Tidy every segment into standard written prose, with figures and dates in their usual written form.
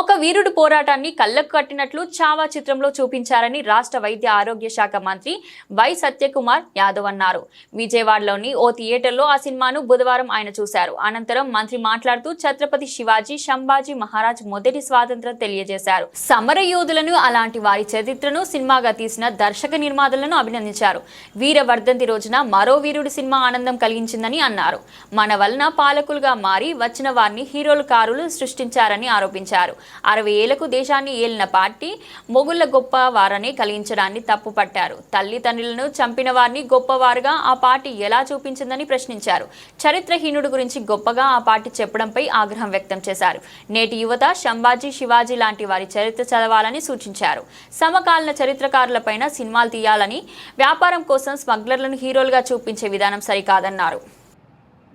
ఒక వీరుడు పోరాటాన్ని కళ్లకు కట్టినట్లు చావా చిత్రంలో చూపించారని రాష్ట్ర వైద్య ఆరోగ్య శాఖ మంత్రి వై సత్యకుమార్ యాదవ్ అన్నారు. విజయవాడలోని ఓ థియేటర్లో ఆ సినిమాను బుధవారం ఆయన చూశారు. అనంతరం మంత్రి మాట్లాడుతూ ఛత్రపతి శివాజీ సంభాజీ మహారాజ్ మొదటి స్వాతంత్ర్యం తెలియజేశారు. సమర యోధులను, అలాంటి వారి చరిత్రను సినిమాగా తీసిన దర్శక నిర్మాతలను అభినందించారు. వీర వర్ధంతి రోజున మరో వీరుడి సినిమా ఆనందం కలిగించిందని అన్నారు. మన వలన పాలకులుగా మారి వచ్చిన వారిని హీరోలు కారులు సృష్టించారని ఆరోపించారు. 60 ఏళ్లకు దేశాన్ని ఏలిన పార్టీ మొగుళ్ల గొప్ప వారని కలిగించడాన్ని తప్పుపట్టారు. తల్లిదండ్రులను చంపిన వారిని గొప్పవారుగా ఆ పార్టీ ఎలా చూపించిందని ప్రశ్నించారు. చరిత్రహీనుడు గురించి గొప్పగా ఆ పార్టీ చెప్పడంపై ఆగ్రహం వ్యక్తం చేశారు. నేటి యువత సంభాజీ, శివాజీ లాంటి వారి చరిత్ర చదవాలని సూచించారు. సమకాలీన చరిత్రకారులపైన సినిమాలు తీయాలని, వ్యాపారం కోసం స్మగ్లర్లను హీరోలుగా చూపించే విధానం సరికాదన్నారు.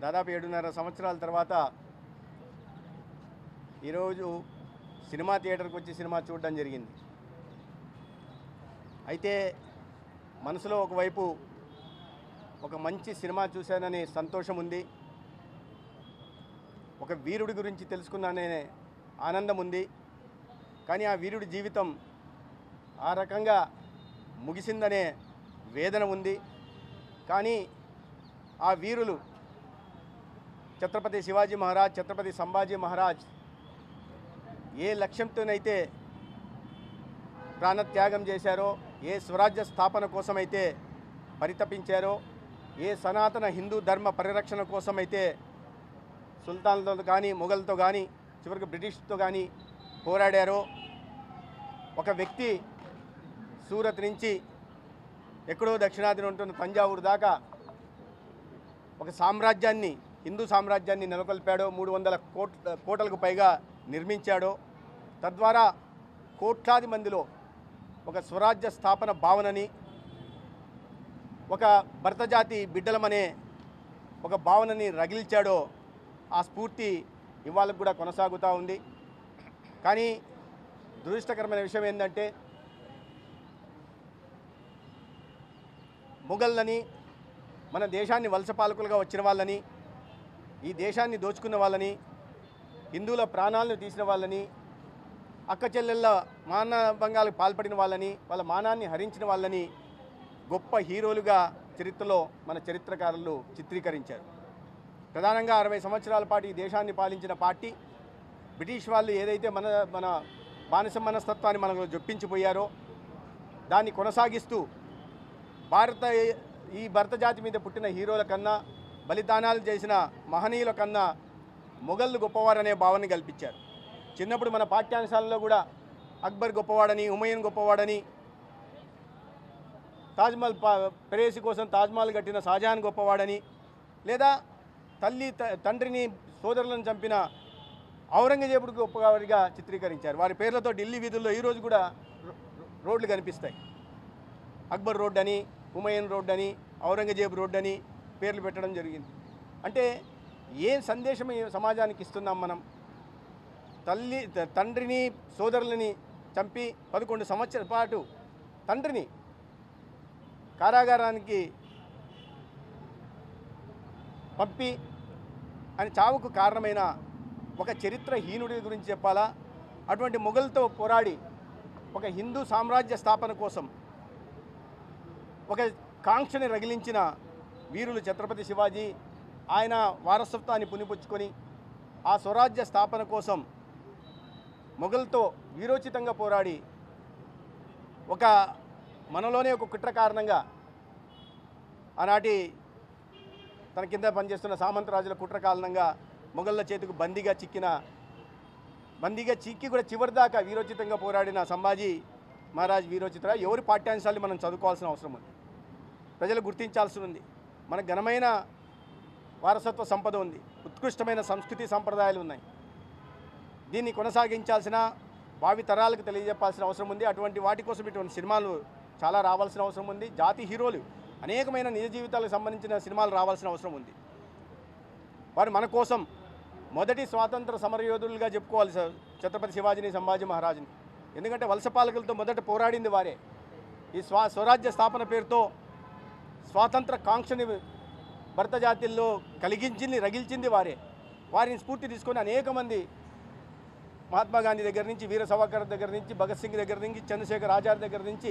దాదాపు 7.5 సంవత్సరాల తర్వాత ఈరోజు సినిమా థియేటర్కి వచ్చి సినిమా చూడడం జరిగింది. అయితే మనసులో ఒకవైపు ఒక మంచి సినిమా చూశాననే సంతోషం ఉంది, ఒక వీరుడి గురించి తెలుసుకున్నాననే ఆనందం ఉంది. కానీ ఆ వీరుడి జీవితం ఆ రకంగా ముగిసిందనే వేదన ఉంది. కానీ ఆ వీరులు ఛత్రపతి శివాజీ మహారాజ్, ఛత్రపతి సంభాజీ మహారాజ్ ఏ లక్ష్యంతోనైతే ప్రాణత్యాగం చేశారో, ఏ స్వరాజ్య స్థాపన కోసమైతే పరితపించారో, ఏ సనాతన హిందూ ధర్మ పరిరక్షణ కోసమైతే సుల్తాన్లతో కానీ, మొఘల్తో కానీ, చివరికి బ్రిటిష్తో కానీ పోరాడారో, ఒక వ్యక్తి సూరత్ నుంచి ఎక్కడో దక్షిణాదిన ఉంటున్న తంజావూరు దాకా ఒక సామ్రాజ్యాన్ని, హిందూ సామ్రాజ్యాన్ని నెలకొల్పాడో, 300 కోట్లకు పైగా నిర్మించాడో, తద్వారా కోట్లాది మందిలో ఒక స్వరాజ్య స్థాపన భావనని, ఒక భరతజాతి బిడ్డలమనే ఒక భావనని రగిల్చాడో, ఆ స్ఫూర్తి ఇవాళ కూడా కొనసాగుతూ ఉంది. కానీ దురదృష్టకరమైన విషయం ఏంటంటే, మొఘళ్ళని, మన దేశాన్ని వలస పాలకులుగా వచ్చిన వాళ్ళని, ఈ దేశాన్ని దోచుకున్న వాళ్ళని, హిందువుల ప్రాణాలను తీసిన వాళ్ళని, అక్క చెల్లెళ్ళ మానభంగాలకు పాల్పడిన వాళ్ళని, వాళ్ళ మానాన్ని హరించిన వాళ్ళని గొప్ప హీరోలుగా చరిత్రలో మన చరిత్రకారులు చిత్రీకరించారు. ప్రధానంగా 60 సంవత్సరాల పాటు ఈ దేశాన్ని పాలించిన పార్టీ బ్రిటిష్ వాళ్ళు ఏదైతే మన బానిస మనస్తత్వాన్ని మనకు జొప్పించిపోయారో దాన్ని కొనసాగిస్తూ ఈ భరత జాతి మీద పుట్టిన హీరోల కన్నా, బలిదానాలు చేసిన మహనీయుల కన్నా మొఘళ్ళు గొప్పవారనే భావన కల్పించారు. చిన్నప్పుడు మన పాఠ్యాంశాలలో కూడా అక్బర్ గొప్పవాడని, హుమయూన్ గొప్పవాడని, తాజ్మహల్ ప్రేయసి కోసం తాజ్మహల్ కట్టిన షాజహాన్ గొప్పవాడని, లేదా తండ్రిని సోదరులను చంపిన ఔరంగజేబుడు గొప్పవాడిగా చిత్రీకరించారు. వారి పేర్లతో ఢిల్లీ వీధుల్లో ఈరోజు కూడా రోడ్లు కనిపిస్తాయి. అక్బర్ రోడ్ అని, హుమయూన్ రోడ్ అని, ఔరంగజేబు రోడ్ అని పేర్లు పెట్టడం జరిగింది. అంటే ఏ సందేశం సమాజానికి ఇస్తున్నాం మనం? తండ్రిని, సోదరులని చంపి 11 సంవత్సరాల పాటు తండ్రిని కారాగారానికి పంపి ఆయన చావుకు కారణమైన ఒక చరిత్రహీనుడి గురించి చెప్పాలా? అటువంటి మొఘల్తో పోరాడి ఒక హిందూ సామ్రాజ్య స్థాపన కోసం ఒక కాంక్షని రగిలించిన వీరులు ఛత్రపతి శివాజీ. ఆయన వారసత్వాన్ని పునిపుచ్చుకొని ఆ స్వరాజ్య స్థాపన కోసం మొఘల్తో వీరోచితంగా పోరాడి ఒక మనలోనే ఒక కుట్ర కారణంగా ఆనాటి తన కింద పనిచేస్తున్న సామంతరాజుల కుట్ర కారణంగా మొఘళ్ళ చేతికి బందీగా చిక్కి కూడా చివరిదాకా వీరోచితంగా పోరాడిన సంభాజీ మహారాజ్ వీరోచిత ఎవరి పాఠ్యాంశాలు మనం చదువుకోవాల్సిన అవసరం ఉంది. ప్రజలు గుర్తించాల్సి ఉంది. మన ఘనమైన వారసత్వ సంపద ఉంది, ఉత్కృష్టమైన సంస్కృతి సంప్రదాయాలు ఉన్నాయి. దీన్ని కొనసాగించాల్సిన, భావి తరాలకు తెలియజెప్పాల్సిన అవసరం ఉంది. అటువంటి వాటి కోసం ఇటువంటి సినిమాలు చాలా రావాల్సిన అవసరం ఉంది. జాతి హీరోలు అనేకమైన నిజ జీవితాలకు సంబంధించిన సినిమాలు రావాల్సిన అవసరం ఉంది. వారు మన కోసం మొదటి స్వాతంత్ర సమరయోధులుగా చెప్పుకోవాలి ఛత్రపతి శివాజీని, సంభాజీ మహారాజుని. ఎందుకంటే వలస పాలకులతో మొదట పోరాడింది వారే. ఈ స్వరాజ్య స్థాపన పేరుతో స్వాతంత్ర కాంక్షని భరత జాతిల్లో రగిల్చింది వారే. వారిని స్ఫూర్తి తీసుకొని అనేక మంది మహాత్మా గాంధీ దగ్గర నుంచి, వీర సావర్కర్ దగ్గర నుంచి, భగత్ సింగ్ దగ్గర నుంచి, చంద్రశేఖర్ ఆజాద్ దగ్గర నుంచి